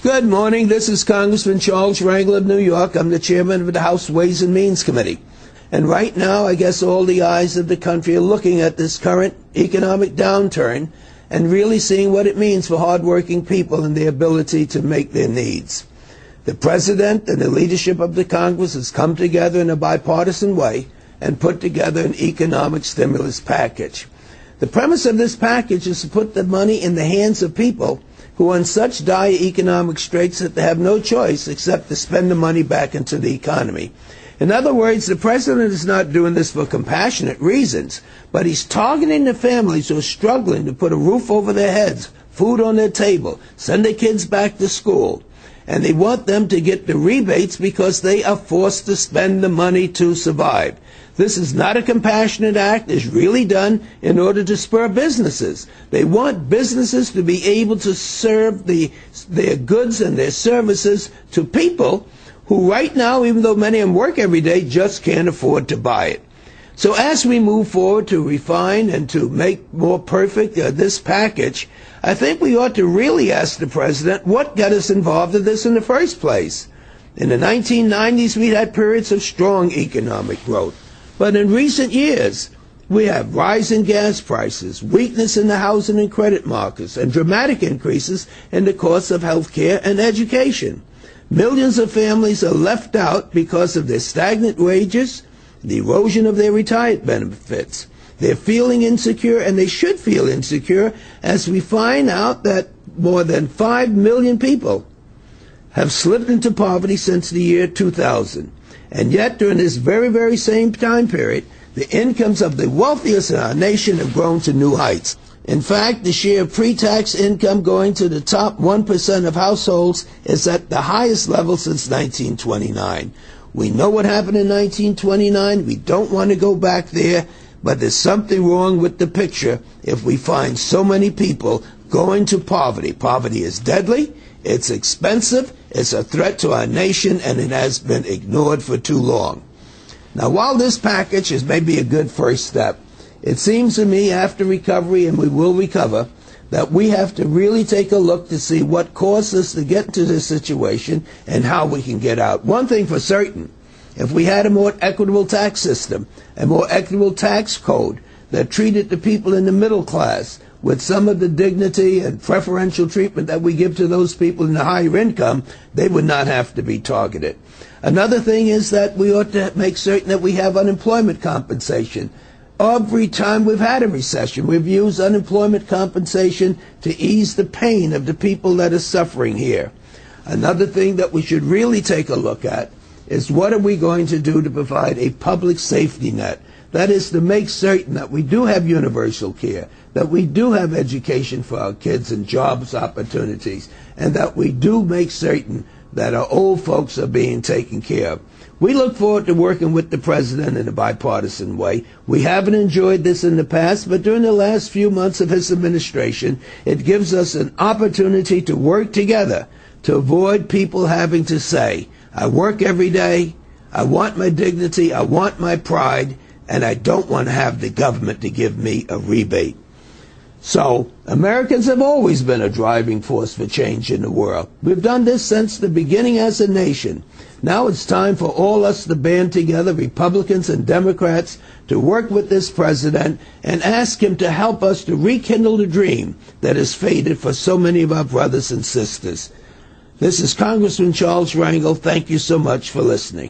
Good morning. This is Congressman Charles Rangel of New York. I'm the chairman of the House Ways and Means Committee. And right now, I guess all the eyes of the country are looking at this current economic downturn and really seeing what it means for hardworking people and their ability to make their needs. The President and the leadership of the Congress has come together in a bipartisan way and put together an economic stimulus package. The premise of this package is to put the money in the hands of people who are in such dire economic straits that they have no choice except to spend the money back into the economy. In other words, the President is not doing this for compassionate reasons, but he's targeting the families who are struggling to put a roof over their heads, food on their table, send their kids back to school. And they want them to get the rebates because they are forced to spend the money to survive. This is not a compassionate act. It's really done in order to spur businesses. They want businesses to be able to serve their goods and their services to people who right now, even though many of them work every day, just can't afford to buy it. So as we move forward to refine and to make more perfect this package, I think we ought to really ask the President what got us involved in this in the first place. In the 1990s, we had periods of strong economic growth. But in recent years, we have rising gas prices, weakness in the housing and credit markets, and dramatic increases in the costs of health care and education. Millions of families are left out because of their stagnant wages, the erosion of their retirement benefits. They're feeling insecure, and they should feel insecure, as we find out that more than 5 million people have slipped into poverty since the year 2000. And yet, during this very, very same time period, the incomes of the wealthiest in our nation have grown to new heights. In fact, the share of pre-tax income going to the top 1% of households is at the highest level since 1929. We know what happened in 1929. We don't want to go back there, but there's something wrong with the picture if we find so many people going to poverty. Poverty is deadly. It's expensive, it's a threat to our nation, and it has been ignored for too long. Now, while this package is maybe a good first step, it seems to me after recovery, and we will recover, that we have to really take a look to see what caused us to get into this situation and how we can get out. One thing for certain, if we had a more equitable tax system, a more equitable tax code that treated the people in the middle class with some of the dignity and preferential treatment that we give to those people in the higher income, they would not have to be targeted. Another thing is that we ought to make certain that we have unemployment compensation. Every time we've had a recession, we've used unemployment compensation to ease the pain of the people that are suffering here. Another thing that we should really take a look at is what are we going to do to provide a public safety net? That is to make certain that we do have universal care, that we do have education for our kids and jobs opportunities, and that we do make certain that our old folks are being taken care of. We look forward to working with the President in a bipartisan way. We haven't enjoyed this in the past, but during the last few months of his administration, it gives us an opportunity to work together to avoid people having to say, I work every day, I want my dignity, I want my pride, and I don't want to have the government to give me a rebate. So, Americans have always been a driving force for change in the world. We've done this since the beginning as a nation. Now it's time for all us to band together, Republicans and Democrats, to work with this president and ask him to help us to rekindle the dream that has faded for so many of our brothers and sisters. This is Congressman Charles Rangel. Thank you so much for listening.